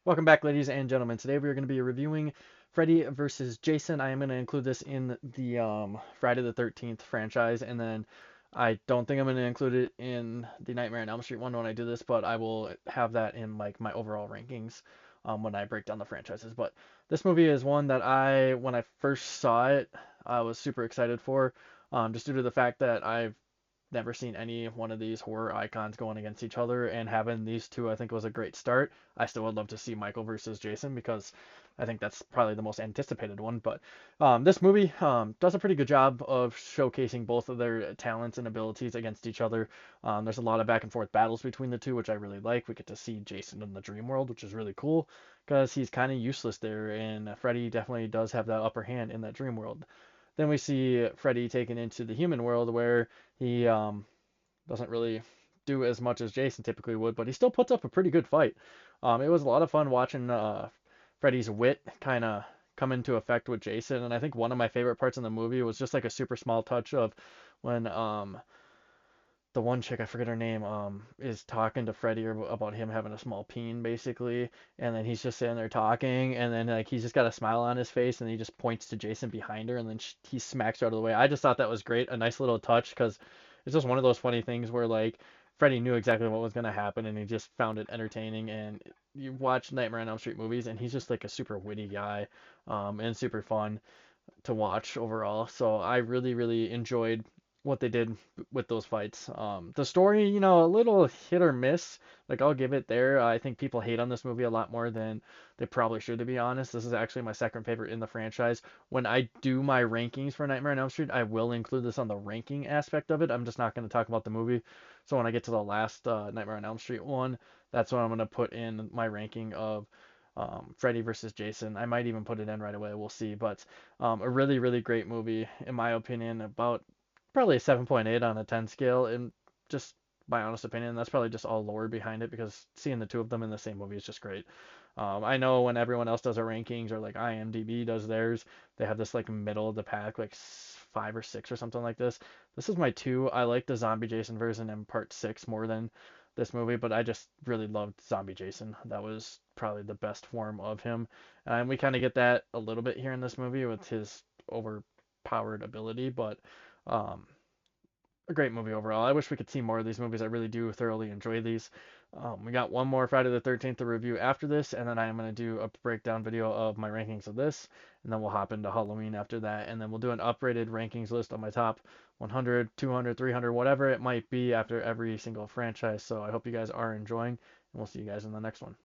Welcome back, ladies and gentlemen. Today we are going to be reviewing Freddy versus Jason. I am going to include this in the Friday the 13th franchise, and then I don't think I'm going to include it in the Nightmare on Elm Street one when I do this, but I will have that in like my overall rankings when I break down the franchises. But this movie is one that when I first saw it, I was super excited for, just due to the fact that I've never seen any one of these horror icons going against each other, and having these two I think was a great start. I still would love to see Michael versus Jason because I think that's probably the most anticipated one. But this movie does a pretty good job of showcasing both of their talents and abilities against each other. There's a lot of back and forth battles between the two, which I really like. We get to see Jason in the dream world, which is really cool because he's kind of useless there, and Freddy definitely does have that upper hand in that dream world. Then we see Freddy taken into the human world where he doesn't really do as much as Jason typically would, but he still puts up a pretty good fight. It was a lot of fun watching Freddy's wit kind of come into effect with Jason, and I think one of my favorite parts in the movie was just like a super small touch of when the one chick, I forget her name, is talking to Freddy about him having a small peen, basically, and then he's just sitting there talking, and then like he's just got a smile on his face, and he just points to Jason behind her, and then he smacks her out of the way. I just thought that was great, a nice little touch, because it's just one of those funny things where like Freddy knew exactly what was gonna happen, and he just found it entertaining. And you watch Nightmare on Elm Street movies, and he's just like a super witty guy, and super fun to watch overall. So I really, really enjoyed what they did with those fights. The story, a little hit or miss. Like I'll give it there. I think people hate on this movie a lot more than they probably should, to be honest. This is actually my second favorite in the franchise. When I do my rankings for Nightmare on Elm Street, I will include this on the ranking aspect of it. I'm just not going to talk about the movie. So when I get to the last Nightmare on Elm Street one, that's when I'm going to put in my ranking of Freddy versus Jason. I might even put it in right away. We'll see. But a really, really great movie, in my opinion. About probably a 7.8 on a 10 scale. And just my honest opinion, that's probably just all lore behind it because seeing the two of them in the same movie is just great. I know when everyone else does their rankings or like IMDb does theirs, they have this like middle of the pack, like five or six or something like this. This is my two. I like the Zombie Jason version in part six more than this movie, but I just really loved Zombie Jason. That was probably the best form of him. And we kind of get that a little bit here in this movie with his overpowered ability, but um, a great movie overall. I wish we could see more of these movies. I really do thoroughly enjoy these. We got one more Friday the 13th to review after this, and then I am going to do a breakdown video of my rankings of this, and then we'll hop into Halloween after that, and then we'll do an upgraded rankings list of my top 100, 200, 300, whatever it might be after every single franchise. So I hope you guys are enjoying, and we'll see you guys in the next one.